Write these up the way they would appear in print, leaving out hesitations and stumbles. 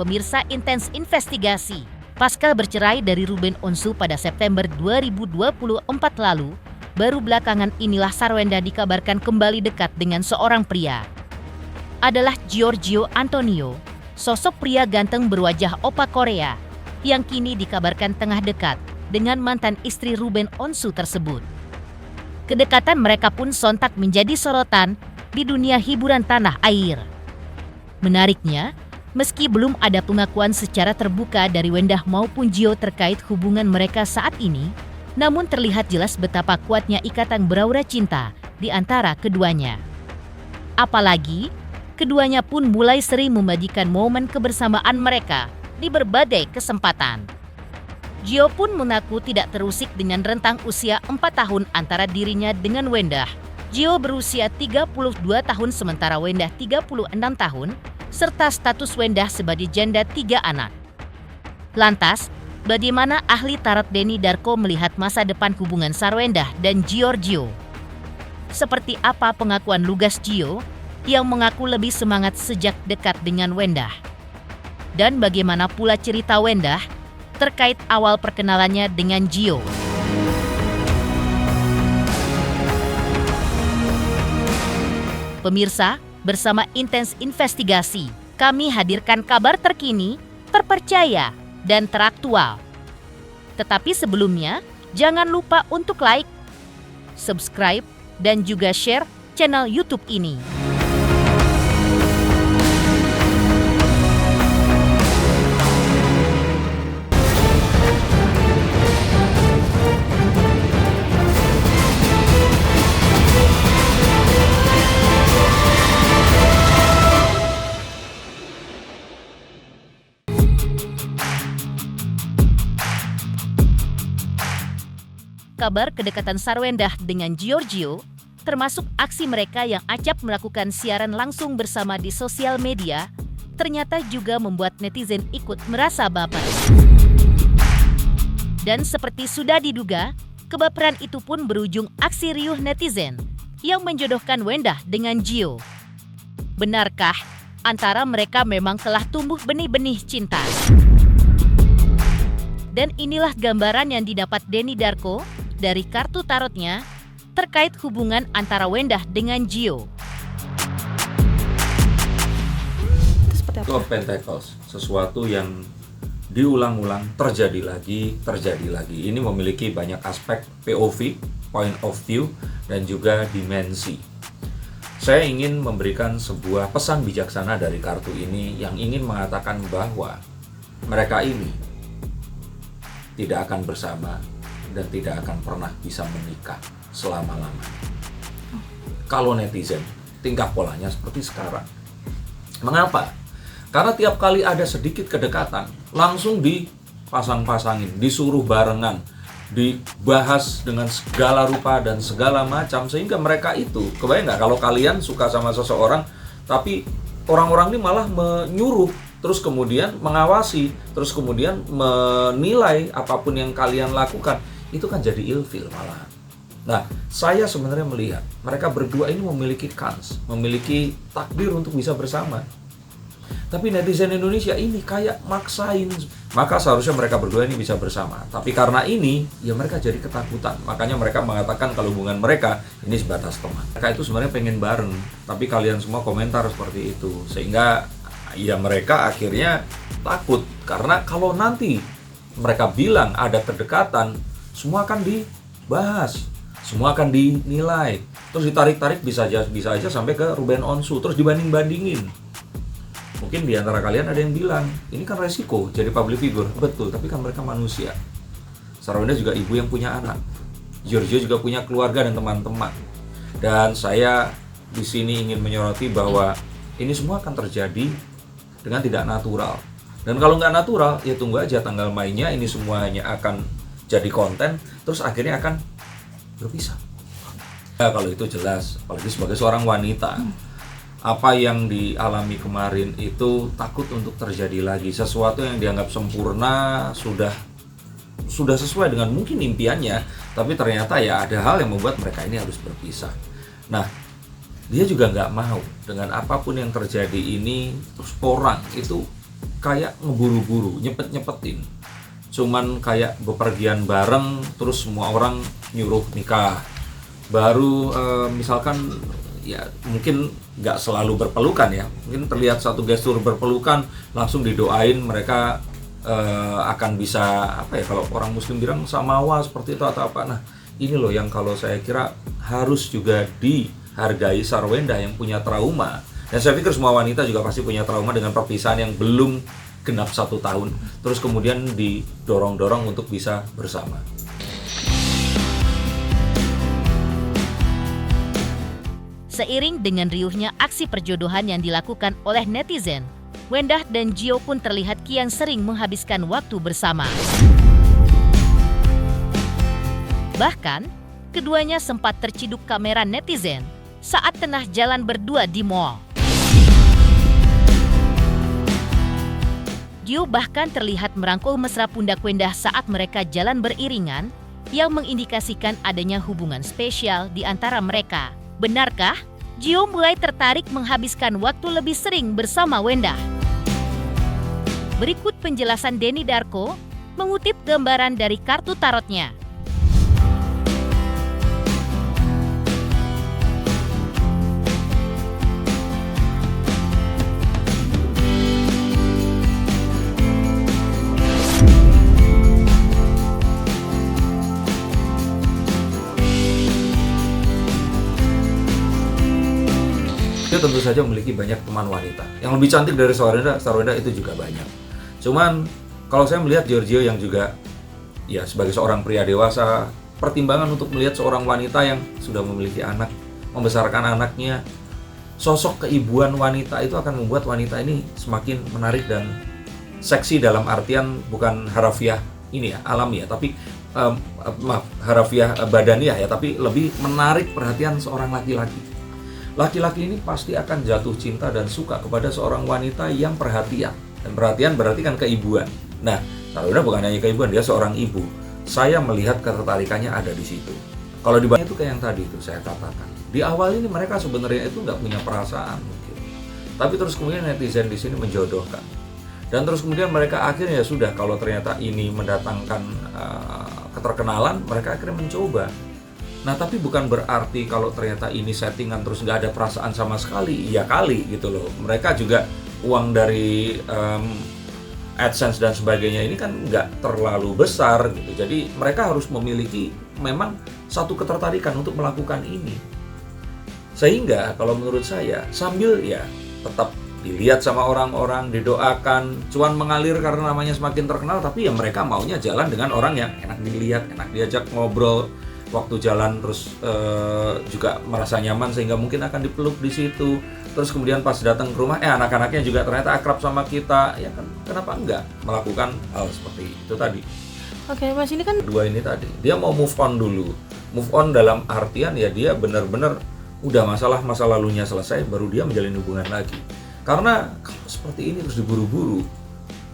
pemirsa intens investigasi. Pasca bercerai dari Ruben Onsu pada September 2024 lalu, baru belakangan inilah Sarwenda dikabarkan kembali dekat dengan seorang pria. Adalah Giorgio Antonio, sosok pria ganteng berwajah opa Korea, yang kini dikabarkan tengah dekat dengan mantan istri Ruben Onsu tersebut. Kedekatan mereka pun sontak menjadi sorotan di dunia hiburan tanah air. Menariknya, meski belum ada pengakuan secara terbuka dari Wendah maupun Gio terkait hubungan mereka saat ini, namun terlihat jelas betapa kuatnya ikatan beraura cinta di antara keduanya. Apalagi, keduanya pun mulai sering membagikan momen kebersamaan mereka di berbagai kesempatan. Gio pun mengaku tidak terusik dengan rentang usia 4 tahun antara dirinya dengan Wendah. Gio berusia 32 tahun sementara Wendah 36 tahun, serta status Wendah sebagai janda 3 anak. Lantas, bagaimana ahli tarot Denny Darko melihat masa depan hubungan Sarwenda dan Giorgio? Seperti apa pengakuan lugas Gio yang mengaku lebih semangat sejak dekat dengan Wendah? Dan bagaimana pula cerita Wendah terkait awal perkenalannya dengan Gio? Pemirsa, bersama Intens Investigasi, kami hadirkan kabar terkini, terpercaya, dan teraktual. Tetapi sebelumnya, jangan lupa untuk like, subscribe, dan juga share channel YouTube ini. Kabar kedekatan Sarwenda dengan Giorgio, termasuk aksi mereka yang acap melakukan siaran langsung bersama di sosial media, ternyata juga membuat netizen ikut merasa baper. Dan seperti sudah diduga, kebaperan itu pun berujung aksi riuh netizen yang menjodohkan Wendah dengan Gio. Benarkah antara mereka memang telah tumbuh benih-benih cinta? Dan inilah gambaran yang didapat Denny Darko dari kartu tarotnya terkait hubungan antara Wendah dengan Gio. Two of Pentacles, sesuatu yang diulang-ulang, terjadi lagi. Ini memiliki banyak aspek POV, point of view, dan juga dimensi. Saya ingin memberikan sebuah pesan bijaksana dari kartu ini yang ingin mengatakan bahwa mereka ini tidak akan bersama dan tidak akan pernah bisa menikah selama-lamanya. Kalau netizen, tingkah polanya seperti sekarang. Mengapa? Karena tiap kali ada sedikit kedekatan, langsung dipasang-pasangin, disuruh barengan, dibahas dengan segala rupa dan segala macam, sehingga mereka itu, kebayang nggak kalau kalian suka sama seseorang, tapi orang-orang ini malah menyuruh, terus kemudian mengawasi, terus kemudian menilai apapun yang kalian lakukan, itu kan jadi ilfil malah. Nah, saya sebenarnya melihat mereka berdua ini memiliki kans, memiliki takdir untuk bisa bersama. Tapi netizen Indonesia ini kayak maksain. Maka seharusnya mereka berdua ini bisa bersama. Tapi karena ini, ya mereka jadi ketakutan. Makanya mereka mengatakan kalau hubungan mereka ini sebatas teman. Mereka itu sebenarnya pengen bareng, tapi kalian semua komentar seperti itu. Sehingga ya mereka akhirnya takut. Karena kalau nanti mereka bilang ada kedekatan, semua akan dibahas, semua akan dinilai, terus ditarik-tarik bisa aja sampai ke Ruben Onsu, terus dibanding-bandingin. Mungkin di antara kalian ada yang bilang, ini kan resiko jadi public figure. Betul, tapi kan mereka manusia. Sarwenda juga ibu yang punya anak, Giorgio juga punya keluarga dan teman-teman. Dan saya di sini ingin menyoroti bahwa ini semua akan terjadi dengan tidak natural. Dan kalau nggak natural, ya tunggu aja tanggal mainnya, ini semuanya akan jadi konten, terus akhirnya akan berpisah. Ya, kalau itu jelas, apalagi sebagai seorang wanita, apa yang dialami kemarin itu takut untuk terjadi lagi. Sesuatu yang dianggap sempurna sudah sesuai dengan mungkin impiannya, tapi ternyata ya ada hal yang membuat mereka ini harus berpisah. Nah, dia juga nggak mau dengan apapun yang terjadi ini, terus orang itu kayak ngeburu-buru, nyepet-nyepetin. Cuman kayak bepergian bareng, terus semua orang nyuruh nikah. Baru misalkan ya mungkin nggak selalu berpelukan ya, mungkin terlihat satu gestur berpelukan, langsung didoain mereka akan bisa apa ya, kalau orang muslim bilang samawa seperti itu atau apa. Nah ini loh yang kalau saya kira harus juga dihargai Sarwenda yang punya trauma. Dan saya pikir semua wanita juga pasti punya trauma dengan perpisahan yang belum genap 1 tahun, terus kemudian didorong-dorong untuk bisa bersama. Seiring dengan riuhnya aksi perjodohan yang dilakukan oleh netizen, Wendah dan Gio pun terlihat kian sering menghabiskan waktu bersama. Bahkan, keduanya sempat terciduk kamera netizen saat tengah jalan berdua di mall. Gio bahkan terlihat merangkul mesra pundak Wendah saat mereka jalan beriringan, yang mengindikasikan adanya hubungan spesial di antara mereka. Benarkah Gio mulai tertarik menghabiskan waktu lebih sering bersama Wendah? Berikut penjelasan Denny Darko mengutip gambaran dari kartu tarotnya. Dia tentu saja memiliki banyak teman wanita. Yang lebih cantik dari Sarwenda itu juga banyak. Cuman kalau saya melihat Giorgio yang juga ya sebagai seorang pria dewasa, pertimbangan untuk melihat seorang wanita yang sudah memiliki anak, membesarkan anaknya, sosok keibuan wanita itu akan membuat wanita ini semakin menarik dan seksi dalam artian bukan harafiah ini ya, alami ya, tapi harafiah badaniah ya, tapi lebih menarik perhatian seorang laki-laki. Laki-laki ini pasti akan jatuh cinta dan suka kepada seorang wanita yang perhatian. Dan perhatian berarti kan keibuan. Nah, Sarwenda bukan hanya keibuan, dia seorang ibu. Saya melihat ketertarikannya ada di situ. Kalau dibanding itu kayak yang tadi itu saya katakan. Di awal ini mereka sebenarnya itu nggak punya perasaan mungkin. Tapi terus kemudian netizen di sini menjodohkan. Dan terus kemudian mereka akhirnya ya sudah, kalau ternyata ini mendatangkan keterkenalan, mereka akhirnya mencoba. Nah tapi bukan berarti kalau ternyata ini settingan terus nggak ada perasaan sama sekali, iya kali gitu loh. Mereka juga uang dari AdSense dan sebagainya ini kan nggak terlalu besar gitu. Jadi mereka harus memiliki memang satu ketertarikan untuk melakukan ini. Sehingga kalau menurut saya sambil ya tetap dilihat sama orang-orang, didoakan, cuan mengalir karena namanya semakin terkenal, tapi ya mereka maunya jalan dengan orang yang enak dilihat, enak diajak ngobrol. Waktu jalan terus juga merasa nyaman sehingga mungkin akan dipeluk di situ. Terus kemudian pas datang ke rumah, anak-anaknya juga ternyata akrab sama kita. Ya kan, kenapa enggak melakukan hal seperti itu tadi? Oke, Mas, ini kan Kedua ini tadi, dia mau move on dulu. Move on dalam artian ya dia benar-benar udah masa lalunya selesai, baru dia menjalin hubungan lagi. Karena kalau seperti ini terus diburu-buru,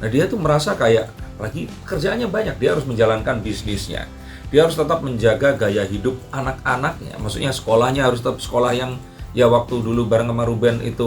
nah dia tuh merasa kayak lagi kerjaannya banyak, dia harus menjalankan bisnisnya. Dia harus tetap menjaga gaya hidup anak-anaknya. Maksudnya sekolahnya harus tetap sekolah yang ya waktu dulu bareng sama Ruben itu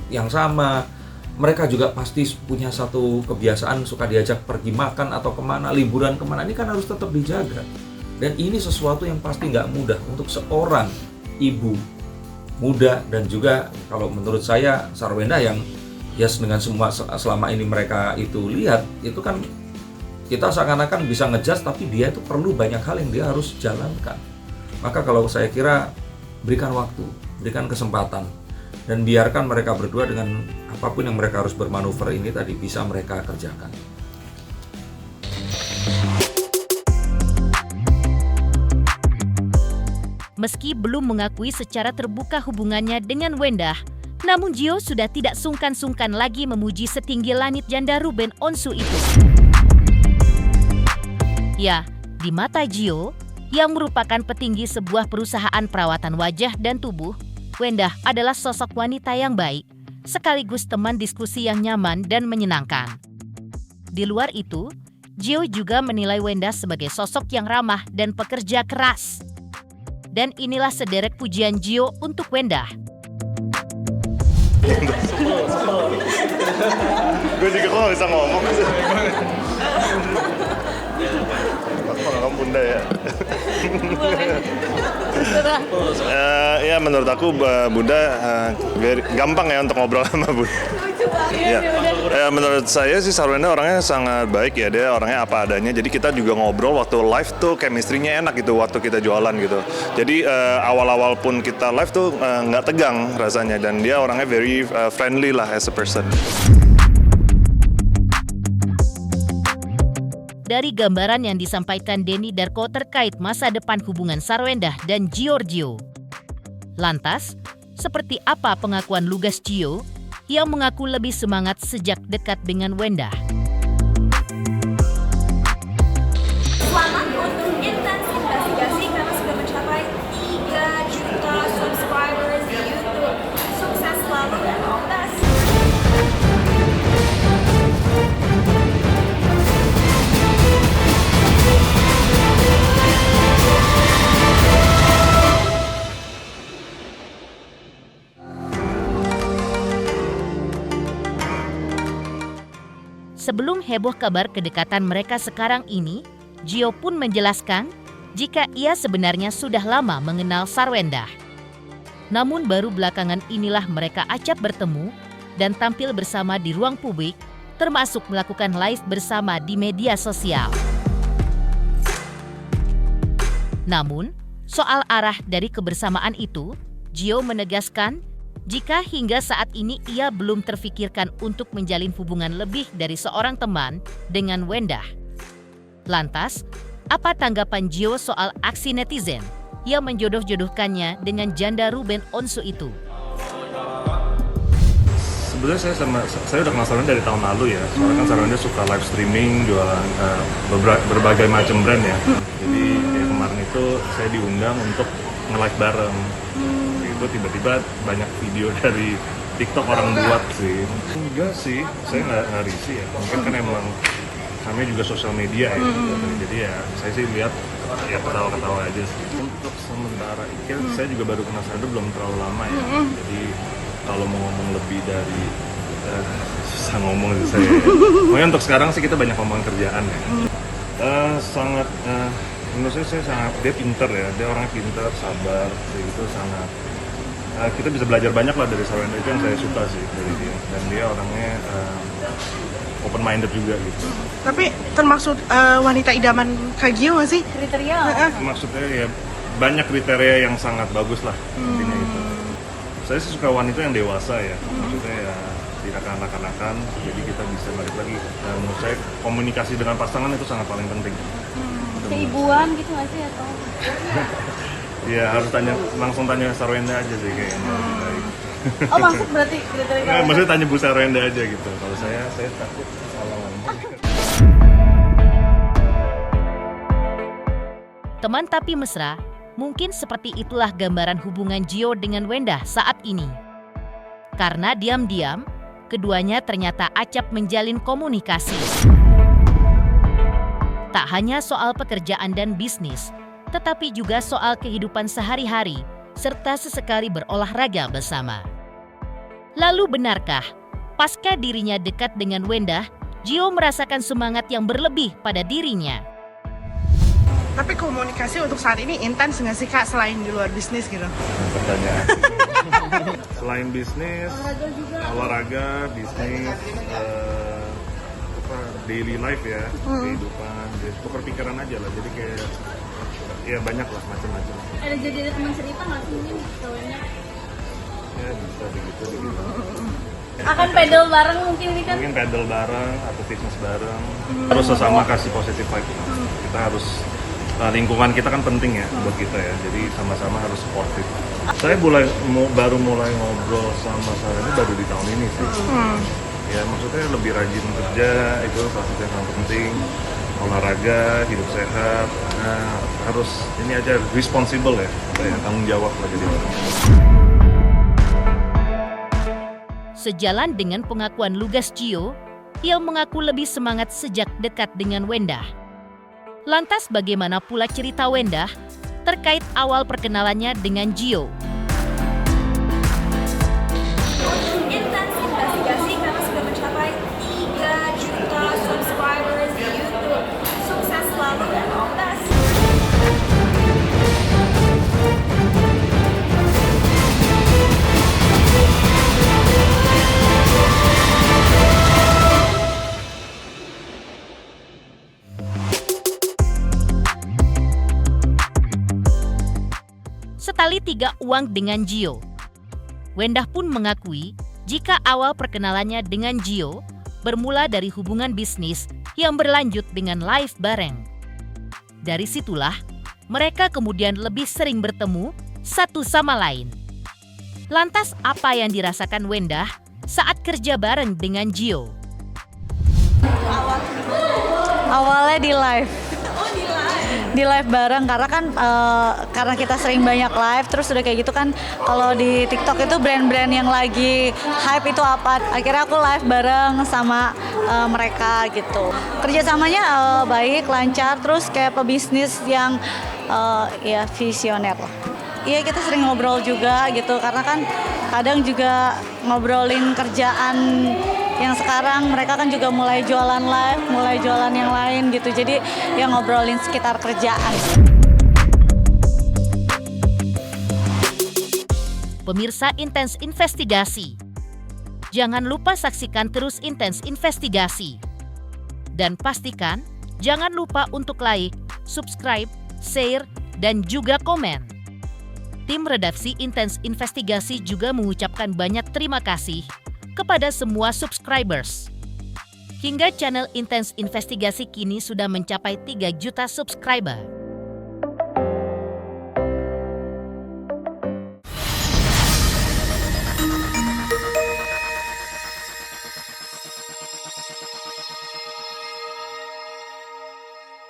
yang sama. Mereka juga pasti punya satu kebiasaan suka diajak pergi makan atau kemana, liburan kemana. Ini kan harus tetap dijaga. Dan ini sesuatu yang pasti nggak mudah untuk seorang ibu muda. Dan juga kalau menurut saya Sarwenda yang ya dengan semua selama ini mereka itu lihat, itu kan kita seakan-akan bisa ngejudge, tapi dia itu perlu banyak hal yang dia harus jalankan. Maka kalau saya kira berikan waktu, berikan kesempatan, dan biarkan mereka berdua dengan apapun yang mereka harus bermanuver ini tadi bisa mereka kerjakan. Meski belum mengakui secara terbuka hubungannya dengan Wendah, namun Gio sudah tidak sungkan-sungkan lagi memuji setinggi langit janda Ruben Onsu itu. Ya, di mata Gio, yang merupakan petinggi sebuah perusahaan perawatan wajah dan tubuh, Wendah adalah sosok wanita yang baik, sekaligus teman diskusi yang nyaman dan menyenangkan. Di luar itu, Gio juga menilai Wendah sebagai sosok yang ramah dan pekerja keras. Dan inilah sederet pujian Gio untuk Wendah. Gue juga kok nggak bisa ngomong sih. Aku malah Bunda ya. Ya menurut aku Bunda gampang ya untuk ngobrol sama Bunda. Ya, menurut saya sih Sarwenda orangnya sangat baik ya, dia orangnya apa adanya. Jadi kita juga ngobrol waktu live tuh chemistry-nya enak gitu waktu kita jualan gitu. Jadi awal-awal pun kita live tuh nggak tegang rasanya, dan dia orangnya very friendly lah as a person. Dari gambaran yang disampaikan Denny Darko terkait masa depan hubungan Sarwenda dan Giorgio. Lantas, seperti apa pengakuan Lugas Gio yang mengaku lebih semangat sejak dekat dengan Wenda? Selamat untuk Intens Investigasi karena sudah mencapai 3 juta subscribers di YouTube. Sukses selalu dan all the best. Sebelum heboh kabar kedekatan mereka sekarang ini, Gio pun menjelaskan jika ia sebenarnya sudah lama mengenal Sarwenda. Namun baru belakangan inilah mereka acap bertemu dan tampil bersama di ruang publik, termasuk melakukan live bersama di media sosial. Namun, soal arah dari kebersamaan itu, Gio menegaskan jika hingga saat ini ia belum terfikirkan untuk menjalin hubungan lebih dari seorang teman dengan Wenda. Lantas, apa tanggapan Gio soal aksi netizen yang menjodoh-jodohkannya dengan janda Ruben Onsu itu? Sebenarnya saya udah kenal Sarwenda dari tahun lalu ya. Soalnya kan Sarwenda suka live streaming, jualan berbagai macam brand ya. Jadi kemarin itu saya diundang untuk nge-live bareng. Itu tiba-tiba banyak video dari TikTok orang buat sih. Enggak sih, saya nggak risih ya. Mungkin kan emang kami juga sosial media ya. Jadi ya saya sih lihat ya ketawa-ketawa aja sih. Untuk sementara ini saya juga baru kenal Sarwenda belum terlalu lama ya. Jadi kalau mau ngomong lebih dari susah ngomong sih saya. Pokoknya untuk sekarang sih kita banyak ngomong kerjaan ya. Sangat menurut saya sangat, dia pinter ya. Dia orangnya pinter, sabar, gitu sangat. Kita bisa belajar banyak lah dari Sarwenda, itu yang saya suka sih dari dia. Dan dia orangnya open minded juga gitu. Tapi termasuk wanita idaman Kak Gio nggak sih? Kriteria. Maksudnya ya banyak kriteria yang sangat bagus lah intinya itu. Saya sih suka wanita yang dewasa ya, maksudnya ya tidak kanak-kanakan, jadi kita bisa balik lagi. Menurut saya komunikasi dengan pasangan itu sangat paling penting. Keibuan gitu nggak sih atau? Ya harus langsung tanya Sarwenda aja sih kayaknya. Oh maksud berarti kriteria? Nggak, maksudnya tanya Bu Sarwenda aja gitu. Kalau saya takut salah ngomong. Teman tapi mesra, mungkin seperti itulah gambaran hubungan Gio dengan Wenda saat ini. Karena diam-diam, keduanya ternyata acap menjalin komunikasi. Tak hanya soal pekerjaan dan bisnis, tetapi juga soal kehidupan sehari-hari, serta sesekali berolahraga bersama. Lalu benarkah, pasca dirinya dekat dengan Wenda, Gio merasakan semangat yang berlebih pada dirinya? Tapi komunikasi untuk saat ini intens nggak sih Kak, selain di luar bisnis gitu? Pertanyaan. Selain bisnis, olahraga, bisnis, daily life ya, kehidupan, tukar pikiran aja lah. Jadi kayak ya banyak lah macam-macam. Ada jadi teman cerita nggak sih ini soalnya? Ya bisa begitu. Akan pedal bareng mungkin ini kan? Mungkin pedal bareng atau fitness bareng. Harus sesama kasih positive vibe. Kita harus lingkungan kita kan penting ya buat kita ya. Jadi sama-sama harus supportive. Saya baru mulai ngobrol sama Sarwenda baru di tahun ini sih. Ya maksudnya lebih rajin kerja itu salah satu yang sangat penting. Olahraga, hidup sehat, harus ini aja responsible ya, tanggung jawab lah jadi orang. Sejalan dengan pengakuan Lugas Gio, ia mengaku lebih semangat sejak dekat dengan Wenda. Lantas bagaimana pula cerita Wenda terkait awal perkenalannya dengan Gio? Intens Investigasi karena sudah mencapai segitiga uang dengan Gio. Wendah pun mengakui jika awal perkenalannya dengan Gio bermula dari hubungan bisnis yang berlanjut dengan live bareng. Dari situlah, mereka kemudian lebih sering bertemu satu sama lain. Lantas apa yang dirasakan Wendah saat kerja bareng dengan Gio? Awalnya di live. Di live bareng karena kan karena kita sering banyak live, terus udah kayak gitu kan kalau di TikTok itu brand-brand yang lagi hype itu apa, akhirnya aku live bareng sama mereka gitu. Kerjasamanya baik, lancar, terus kayak pebisnis yang ya visioner lah. Iya, kita sering ngobrol juga gitu karena kan kadang juga ngobrolin kerjaan yang sekarang, mereka kan juga mulai jualan live, mulai jualan yang lain gitu. Jadi yang ngobrolin sekitar kerjaan. Pemirsa Intens Investigasi, jangan lupa saksikan terus Intens Investigasi. Dan pastikan jangan lupa untuk like, subscribe, share, dan juga komen. Tim redaksi Intens Investigasi juga mengucapkan banyak terima kasih kepada semua subscribers. Hingga channel Intens Investigasi kini sudah mencapai 3 juta subscriber.